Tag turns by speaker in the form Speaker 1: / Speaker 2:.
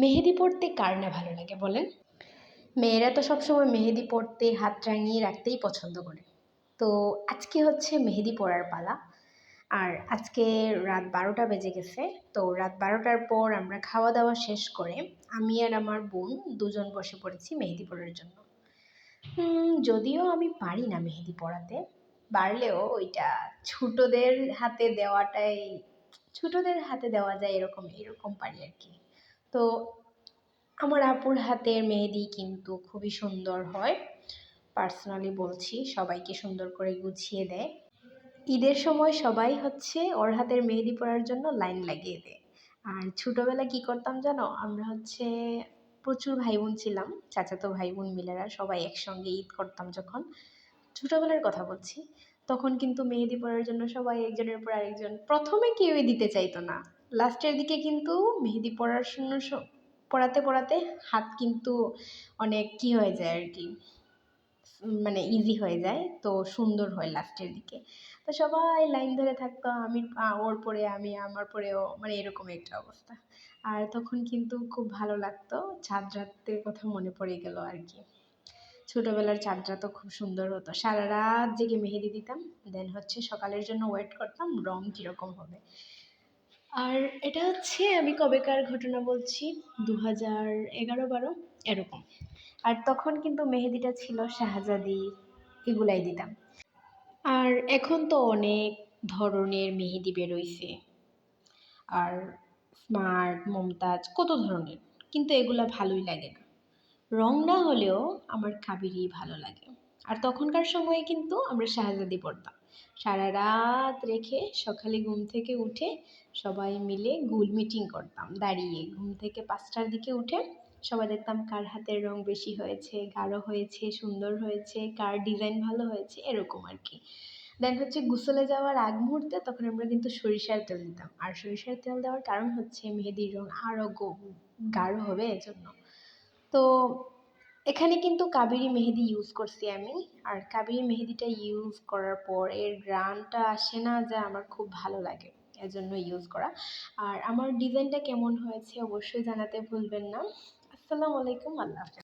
Speaker 1: মেহেদি পড়তে কার না ভালো লাগে বলেন? মেয়েরা তো সবসময় মেহেদি পড়তে হাত রাঙিয়ে রাখতেই পছন্দ করে। তো আজকে হচ্ছে মেহেদি পড়ার পালা। আর আজকে রাত ১২টা বেজে গেছে। তো রাত ১২টার পর আমরা খাওয়া-দাওয়া শেষ করে আমি আর আমার বোন দুজন বসে পড়েছি মেহেদি পড়ার জন্য। যদিও আমি পারি না মেহেদি পড়াতে, পারলেও ওইটা ছোটদের হাতে দেওয়াটাই ছোটদের হাতে দেওয়া যায় এরকম পারি আরকি। তো আমার আপুর হাতের মেহেদি কিন্তু খুবই সুন্দর হয়। পার্সোনালি বলছি, সবাইকে সুন্দর করে গুছিয়ে দেয়। ঈদের সময় সবাই হচ্ছে ওর হাতের মেহেদি পরার জন্য লাইন লাগিয়ে দেয়। আর ছোটবেলায় কি করতাম জানো? আমরা হচ্ছে প্রচুর ভাই বোন ছিলাম, চাচাতো ভাই বোন মিলেরা সবাই একসঙ্গে ঈদ করতাম যখন, ছোটবেলার কথা বলছি। তখন কিন্তু মেহেদি পরার জন্য সবাই একজনের পর আরেকজন, প্রথমে কেউই দিতে চাইতো না। লাস্টের দিকে কিন্তু মেহেদি পড়াতে পড়াতে হাত কিন্তু অনেক কি হয়ে যায় আর কি, মানে ইজি হয়ে যায়, তো সুন্দর হয় লাস্টের দিকে। তো সবাই লাইন ধরে থাকতো, আমি ওর পরে আমি, আমার পরেও, মানে এরকম একটা অবস্থা। আর তখন কিন্তু খুব ভালো লাগতো, চাঁদ রাতের কথা মনে পড়ে গেল আর কি। ছোটবেলার চাঁদরা তো খুব সুন্দর হতো, সারা রাত জেগে মেহেদি দিতাম, দেন হচ্ছে সকালের জন্য ওয়েট করতাম রং কীরকম হবে। আর এটা হচ্ছে আমি কবেকার ঘটনা বলছি, 2011-12 এরকম। আর তখন কিন্তু মেহেদিটা ছিল শাহজাদি, এগুলাই দিতাম। আর এখন তো অনেক ধরনের মেহেদি বেরোইছে, আর স্মার্ট, মুমতাজ, কত ধরনের, কিন্তু এগুলা ভালোই লাগে না। রং না হলেও আমার কাবেরি ভালো লাগে। আর তখনকার সময়ে কিন্তু আমরা শাহজাদি পড়তাম, সারা রাত রেখে সকালে ঘুম থেকে উঠে সবাই মিলে গোল মিটিং করতাম দাঁড়িয়ে, ঘুম থেকে 5টার দিকে উঠে সবাই দেখতাম কার হাতের রং বেশি হয়েছে, গাঢ় হয়েছে, সুন্দর হয়েছে, কার ডিজাইন ভালো হয়েছে, এরকম আর কি। দেন হচ্ছে গোসলে যাওয়ার আগ মুহূর্তে তখন আমরা কিন্তু সরিষার তেল দিতাম, আর সরিষার তেল দেওয়ার কারণ হচ্ছে মেহেদির রং আরও গাঢ় হবে এজন্য। তো এখানে কিন্তু কাবেরী মেহেদি ইউজ করছি আমি। আর কাবেরী মেহেদিটা ইউজ করার পর এর ঘ্রাণটা আসে না, যা আমার খুব ভালো লাগে, এজন্য ইউজ করা। আর আমার ডিজাইনটা কেমন হয়েছে অবশ্যই জানাতে ভুলবেন না। আসসালামু আলাইকুম, আল্লাহ হাফেজ।